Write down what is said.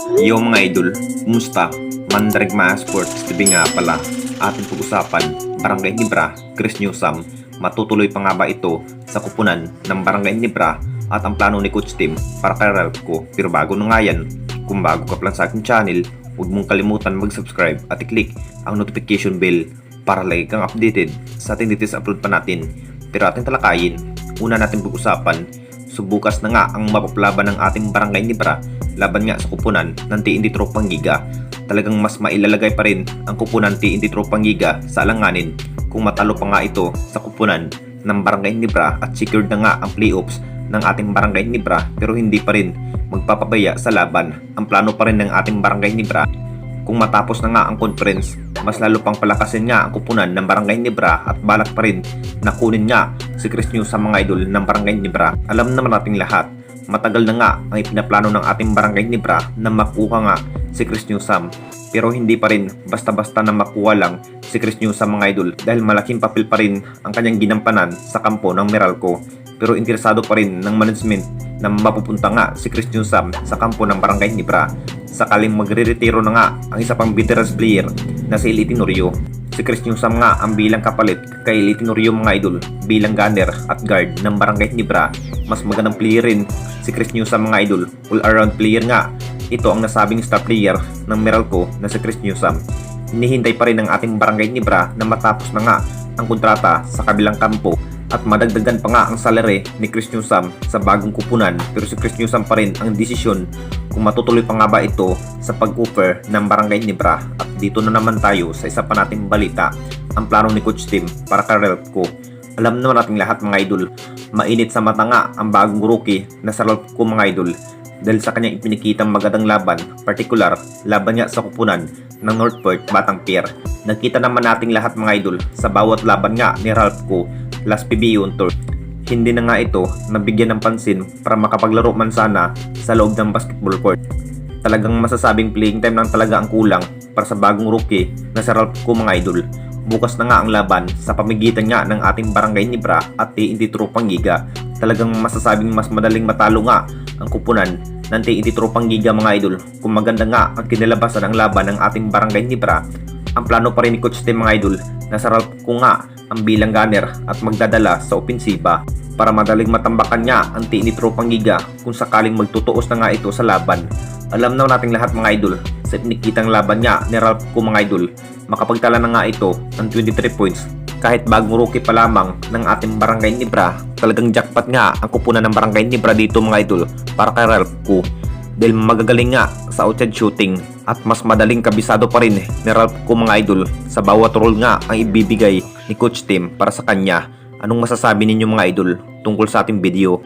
Yo mga idol, kumusta? Mandarigma Sports TV nga pala. Ating pag-usapan, Barangay Nibra, Chris Newsam. Matutuloy pa nga ba ito sa kupunan ng Barangay Nibra at ang plano ni Coach Tim para kay Ralph ko? Pero bago na nga yan, kung bago ka pa lang sa aking channel, huwag mong kalimutan mag-subscribe at i-click ang notification bell para lagi kang updated sa ating latest upload pa natin. Pero ating talakayin, una natin pag-usapan, subukas na nga ang mapapalaban ng ating Barangay Nibra laban nga sa kupunan ng TNT Tropang Giga. Talagang mas mailalagay pa rin ang kupunan TNT Tropang Giga sa alanganin kung matalo pa nga ito sa kupunan ng Barangay Nibra at secured na nga ang playoffs ng ating Barangay Nibra, pero hindi pa rin magpapabaya sa laban. Ang plano pa rin ng ating Barangay Nibra, kung matapos na nga ang conference, mas lalo pang palakasin nga ang kupunan ng Barangay Nibra at balak pa rin na kunin nga si Chris News sa mga idol ng Barangay Nibra. Alam naman nating lahat, matagal na nga ang ipinaplano ng ating Barangay Nibra na makuha nga si Chris Newsam, pero hindi pa rin basta-basta na makuha lang si Chris Newsam mga idol dahil malaking papel pa rin ang kanyang ginampanan sa kampo ng Meralco. Pero interesado pa rin ng management na mapupunta nga si Chris Newsam sa kampo ng Barangay Nibra sakaling magre-retiro na nga ang isa pang veterans player na si Eli Tenorio. Si Chris Newsam nga ang bilang kapalit kay Eli Tenorio mga idol bilang gunner at guard ng Barangay Nibra. Mas magandang player rin si Chris Newsam mga idol, all-around player nga. Ito ang nasabing star player ng Meralco na si Chris Newsam. Hinihintay pa rin ng ating Barangay Nibra na matapos na nga ang kontrata sa kabilang kampo at madagdagan pa nga ang salary ni Chris Newsam sa bagong kupunan, pero si Chris Newsam pa rin ang desisyon kung matutuloy pa nga ba ito sa pag-offer ng Barangay Nibra. At dito na naman tayo sa isa pa nating balita, ang plano ni Coach Tim para kay Ralph ko. Alam naman nating lahat mga idol, mainit sa mata nga ang bagong rookie na sa Ralph ko mga idol dahil sa kanyang ipinakitang magandang laban, partikular laban niya sa kupunan ng Northport Batang Pier. Nakita naman nating lahat mga idol sa bawat laban nga ni Ralph ko last PBA on tour. Hindi na nga ito nabigyan ng pansin para makapaglaro man sana sa loob ng basketball court. Talagang masasabing playing time lang talaga ang kulang para sa bagong rookie na si Ralph ko mga idol. Bukas na nga ang laban sa pamigitan nga ng ating Barangay Nibra at TNT Tropang Giga. Talagang masasabing mas madaling matalo nga ang kupunan ng TNT Tropang Giga mga idol kung maganda nga ang kinalabasan ng laban ng ating Barangay Nibra. Ang plano pa rin ni Coach Tim mga idol na sa Ralph ko nga ang bilang gunner at magdadala sa opensiba para madaling matambakan niya ang TNT Tropang Giga kung sakaling magtutuos na nga ito sa laban. Alam na nating lahat mga idol sa pinikitang laban niya ni Ralph ko mga idol, makapagtala na nga ito ng 23 points kahit bagong rookie pa lamang ng ating Barangay Nibra. Talagang jackpot nga ang kupunan ng Barangay Nibra dito mga idol para kay Ralph ko dahil magagaling nga sa outside shooting at mas madaling kabisado pa rin ni Ralph ko mga idol sa bawat role nga ang ibibigay ni Coach Tim para sa kanya. Anong masasabi ninyo mga idol tungkol sa ating video?